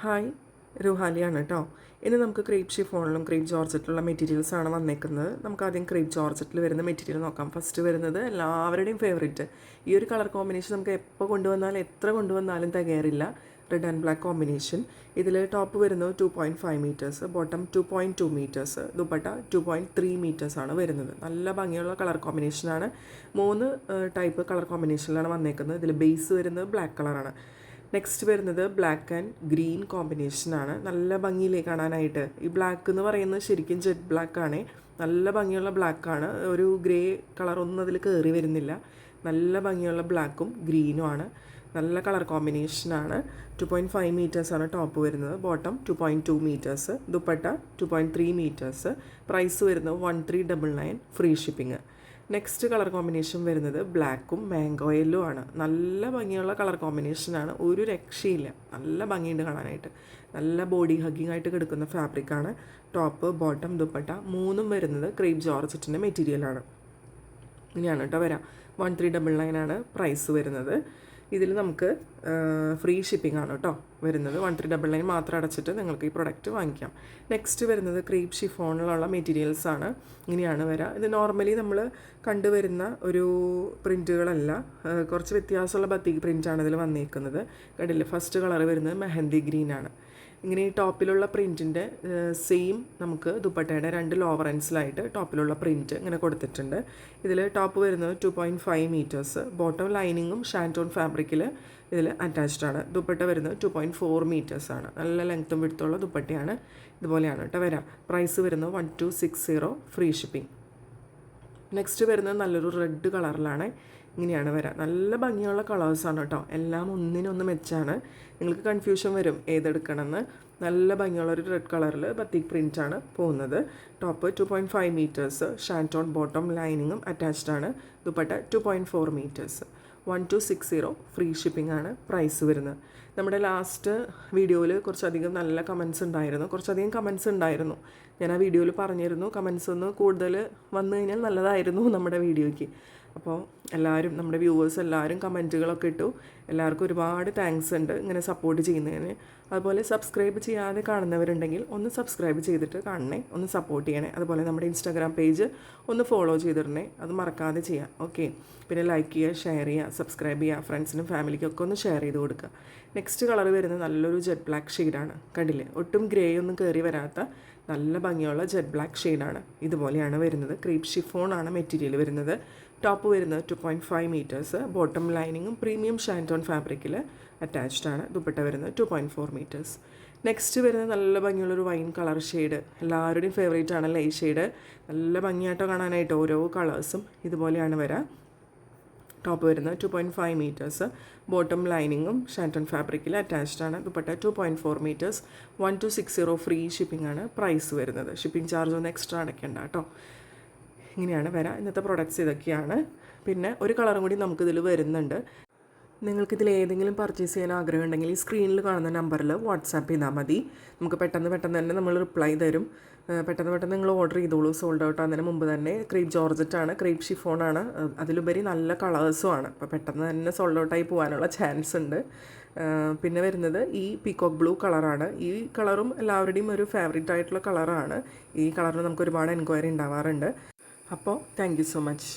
Hi, റുഹാലിയാണ് കേട്ടോ. ഇനി നമുക്ക് ക്രേപ്പ് ഷിഫോണിലും ക്രേപ്പ് ജോർജറ്റിലുള്ള മെറ്റീരിയൽസാണ് വന്നേക്കുന്നത്. നമുക്ക് ആദ്യം ക്രേപ്പ് ജോർജറ്റിൽ വരുന്ന മെറ്റീരിയൽ നോക്കാം. ഫസ്റ്റ് വരുന്നത് എല്ലാവരുടെയും ഫേവറേറ്റ്, ഈ ഒരു കളർ കോമ്പിനേഷൻ നമുക്ക് എപ്പോൾ കൊണ്ടുവന്നാലും എത്ര കൊണ്ടുവന്നാലും തികയാറില്ല. Red and black combination. ഇതിൽ ടോപ്പ് വരുന്നത് 2.5 മീറ്റേഴ്സ്, ബോട്ടം 2.2 മീറ്റേഴ്സ്, ദുപ്പട്ട 2.3 മീറ്റേഴ്സാണ് വരുന്നത്. നല്ല ഭംഗിയുള്ള കളർ കോമ്പിനേഷനാണ്. 3 ടൈപ്പ് കളർ കോമ്പിനേഷനിലാണ് വന്നേക്കുന്നത്. ഇതിൽ ബേസ് വരുന്നത് ബ്ലാക്ക് കളറാണ്. നെക്സ്റ്റ് വരുന്നത് ബ്ലാക്ക് ആൻഡ് ഗ്രീൻ കോമ്പിനേഷനാണ്. നല്ല ഭംഗിയിലേ കാണാനായിട്ട്. ഈ ബ്ലാക്ക് എന്ന് പറയുന്നത് ശരിക്കും ജെറ്റ് ബ്ലാക്കാണ്. നല്ല ഭംഗിയുള്ള ബ്ലാക്കാണ്. ഒരു ഗ്രേ കളറൊന്നും അതിൽ കയറി വരുന്നില്ല. നല്ല ഭംഗിയുള്ള ബ്ലാക്കും ഗ്രീനുമാണ്. നല്ല കളർ കോമ്പിനേഷനാണ്. 2.5 മീറ്റേഴ്സാണ് ടോപ്പ് വരുന്നത്, bottom 2.2 metres, dupatta 2.3 metres. Price വരുന്നത് 1399, free shipping. Next colour combination വരുന്നത് ബ്ലാക്കും മാംഗോ യെല്ലോ ആണ്. നല്ല ഭംഗിയുള്ള കളർ കോമ്പിനേഷനാണ്, ഒരു രക്ഷയില്ല. നല്ല ഭംഗിയുണ്ട് കാണാനായിട്ട്. നല്ല ബോഡി ഹഗ്ഗിങ് ആയിട്ട് കിടക്കുന്ന ഫാബ്രിക്കാണ്. ടോപ്പ്, ബോട്ടം, ദുപ്പട്ട മൂന്നും വരുന്നത് ക്രേപ്പ് ജോർജറ്റിൻ്റെ മെറ്റീരിയലാണ്. ഇങ്ങനെയാണ് കേട്ടോ വരാം. 1399 ആണ് പ്രൈസ് വരുന്നത്. ഇതിൽ നമുക്ക് ഫ്രീ ഷിപ്പിംഗ് ആണ് കേട്ടോ വരുന്നത്. 1399 മാത്രം അടച്ചിട്ട് നിങ്ങൾക്ക് ഈ പ്രൊഡക്റ്റ് വാങ്ങിക്കാം. നെക്സ്റ്റ് വരുന്നത് ക്രേപ്പ് ഷിഫോണിലുള്ള മെറ്റീരിയൽസാണ്. ഇങ്ങനെയാണ് വരാം. ഇത് നോർമലി നമ്മൾ കണ്ടുവരുന്ന ഒരു പ്രിൻറ്റുകളല്ല, കുറച്ച് വ്യത്യാസമുള്ള ബത്തീക് പ്രിൻ്റാണ് ഇതിൽ വന്നിരിക്കുന്നത്. കണ്ടില്ലേ, ഫസ്റ്റ് കളർ വരുന്നത് മെഹന്തി ഗ്രീനാണ്. ഇങ്ങനെ ഈ ടോപ്പിലുള്ള പ്രിൻറ്റിൻ്റെ സെയിം നമുക്ക് ദുപ്പട്ടയുടെ 2 ലോവർ എൻഡ്സിലായിട്ട് ടോപ്പിലുള്ള പ്രിൻറ്റ് ഇങ്ങനെ കൊടുത്തിട്ടുണ്ട്. ഇതിൽ ടോപ്പ് വരുന്നത് 2.5 മീറ്റേഴ്സ്, ബോട്ടം ലൈനിങ്ങും ഷാൻറ്റോൺ ഫാബ്രിക്കിൽ ഇതിൽ അറ്റാച്ച്ഡ് ആണ്. ദുപ്പട്ട വരുന്നത് 2.4 മീറ്റേഴ്സാണ്. നല്ല ലെങ്ത്തും വിടുത്തുള്ള ദുപ്പട്ടയാണ്. ഇതുപോലെയാണ് കേട്ടോ വരാം. പ്രൈസ് വരുന്നത് 1260, ഫ്രീ ഷിപ്പിംഗ്. നെക്സ്റ്റ് വരുന്നത് നല്ലൊരു റെഡ് കളറിലാണ്. ഇങ്ങനെയാണ് വരാം. നല്ല ഭംഗിയുള്ള കളേഴ്സാണ് കേട്ടോ. എല്ലാം ഒന്നിനൊന്ന് മെച്ചാണ്. നിങ്ങൾക്ക് കൺഫ്യൂഷൻ വരും ഏതെടുക്കണമെന്ന്. നല്ല ഭംഗിയുള്ളൊരു റെഡ് കളറിൽ ബത്തീക് പ്രിൻ്റാണ് പോകുന്നത്. ടോപ്പ് 2.5 മീറ്റേഴ്സ്, ഷാൻറ്റോൺ ബോട്ടം ലൈനിങ്ങും അറ്റാച്ച്ഡ് ആണ്. ദുപ്പട്ട 2.4 മീറ്റേഴ്സ്. 1260, ഫ്രീ ഷിപ്പിംഗ് ആണ് പ്രൈസ് വരുന്നത്. നമ്മുടെ ലാസ്റ്റ് വീഡിയോയിൽ കുറച്ചധികം നല്ല കമൻസ് ഉണ്ടായിരുന്നു. കുറച്ചധികം കമൻസ് ഉണ്ടായിരുന്നു. ഞാൻ ആ വീഡിയോയിൽ പറഞ്ഞിരുന്നു കമൻസ് ഒന്ന് കൂടുതൽ വന്നു കഴിഞ്ഞാൽ നല്ലതായിരുന്നു നമ്മുടെ വീഡിയോയ്ക്ക്. അപ്പോൾ എല്ലാവരും, നമ്മുടെ വ്യൂവേഴ്സ് എല്ലാവരും കമൻറ്റുകളൊക്കെ ഇട്ടു. എല്ലാവർക്കും ഒരുപാട് താങ്ക്സ് ഉണ്ട് ഇങ്ങനെ സപ്പോർട്ട് ചെയ്യുന്നതിന്. അതുപോലെ സബ്സ്ക്രൈബ് ചെയ്യാതെ കാണുന്നവരുണ്ടെങ്കിൽ ഒന്ന് സബ്സ്ക്രൈബ് ചെയ്തിട്ട് കാണണേ, ഒന്ന് സപ്പോർട്ട് ചെയ്യണേ. അതുപോലെ നമ്മുടെ ഇൻസ്റ്റാഗ്രാം പേജ് ഒന്ന് ഫോളോ ചെയ്തിടണേ, അത് മറക്കാതെ ചെയ്യാം. ഓക്കെ, പിന്നെ ലൈക്ക് ചെയ്യുക, ഷെയർ ചെയ്യുക, സബ്സ്ക്രൈബ് ചെയ്യുക, ഫ്രണ്ട്സിനും ഫാമിലിക്കൊക്കെ ഒന്ന് ഷെയർ ചെയ്ത് കൊടുക്കുക. നെക്സ്റ്റ് കളർ വരുന്നത് നല്ലൊരു ജെറ്റ് ബ്ലാക്ക് ഷെയ്ഡാണ്. കണ്ടില്ലേ, ഒട്ടും ഗ്രേ ഒന്നും കയറി വരാത്ത നല്ല ഭംഗിയുള്ള ജെറ്റ് ബ്ലാക്ക് ഷെയ്ഡാണ്. ഇതുപോലെയാണ് വരുന്നത്. ക്രീപ്പ് ഷിഫോൺ ആണ് മെറ്റീരിയൽ വരുന്നത്. ടോപ്പ് വരുന്നത് 2.5 മീറ്റേഴ്സ്, ബോട്ടം ലൈനിങ്ങും പ്രീമിയം ഷാൻറ്റോൺ ഫാബ്രിക്കിൽ അറ്റാച്ച്ഡ് ആണ്. ദുപ്പട്ട വരുന്നത് 2.4 മീറ്റേഴ്സ്. നെക്സ്റ്റ് വരുന്നത് നല്ല ഭംഗിയുള്ളൊരു വൈൻ കളർ ഷെയ്ഡ്. എല്ലാവരുടെയും ഫേവറേറ്റ് ആണല്ലോ ഈ ഷെയ്ഡ്. നല്ല ഭംഗിയായിട്ടോ കാണാനായിട്ട്. ഓരോ കളേഴ്സും ഇതുപോലെയാണ് വരാം. ടോപ്പ് വരുന്നത് 2.5 മീറ്റേഴ്സ്, ബോട്ടം ലൈനിങ്ങും ഷാൻറ്റോൺ ഫാബ്രിക്കിൽ അറ്റാച്ച്ഡ് ആണ്. ദുപ്പട്ട 2.4 മീറ്റേഴ്സ്. 1260, ഫ്രീ ഷിപ്പിംഗ് ആണ് പ്രൈസ് വരുന്നത്. ഷിപ്പിംഗ് ചാർജ് ഒന്ന് എക്സ്ട്രാ അടയ്ക്കേണ്ട കേട്ടോ. ഇങ്ങനെയാണ് വരാം. ഇന്നത്തെ പ്രൊഡക്ട്സ് ഇതൊക്കെയാണ്. പിന്നെ ഒരു കളറും കൂടി നമുക്കിതിൽ വരുന്നുണ്ട്. നിങ്ങൾക്കിതിൽ ഏതെങ്കിലും പർച്ചേസ് ചെയ്യാൻ ആഗ്രഹം ഉണ്ടെങ്കിൽ ഈ സ്ക്രീനിൽ കാണുന്ന നമ്പറിൽ വാട്സാപ്പ് ചെയ്താൽ മതി. നമുക്ക് പെട്ടെന്ന് തന്നെ നമ്മൾ റിപ്ലൈ തരും. പെട്ടെന്ന് നിങ്ങൾ ഓർഡർ ചെയ്തോളൂ. സോൾഡ് ഔട്ട് ആകുന്നതിന് മുമ്പ് തന്നെ. ക്രേപ്പ് ജോർജറ്റാണ്, ക്രേപ്പ് ഷിഫോണാണ്, അതിലുപരി നല്ല കളേഴ്സും ആണ്. അപ്പോൾ പെട്ടെന്ന് തന്നെ സോൾഡ് ഔട്ടായി പോകാനുള്ള ചാൻസ് ഉണ്ട്. പിന്നെ വരുന്നത് ഈ പീകോക്ക് ബ്ലൂ കളറാണ്. ഈ കളറും എല്ലാവരുടെയും ഒരു ഫേവറേറ്റ് ആയിട്ടുള്ള കളറാണ്. ഈ കളറിന് നമുക്ക് ഒരുപാട് എൻക്വയറി ഉണ്ടാവാറുണ്ട്. അപ്പോൾ താങ്ക് യു സോ മച്ച്.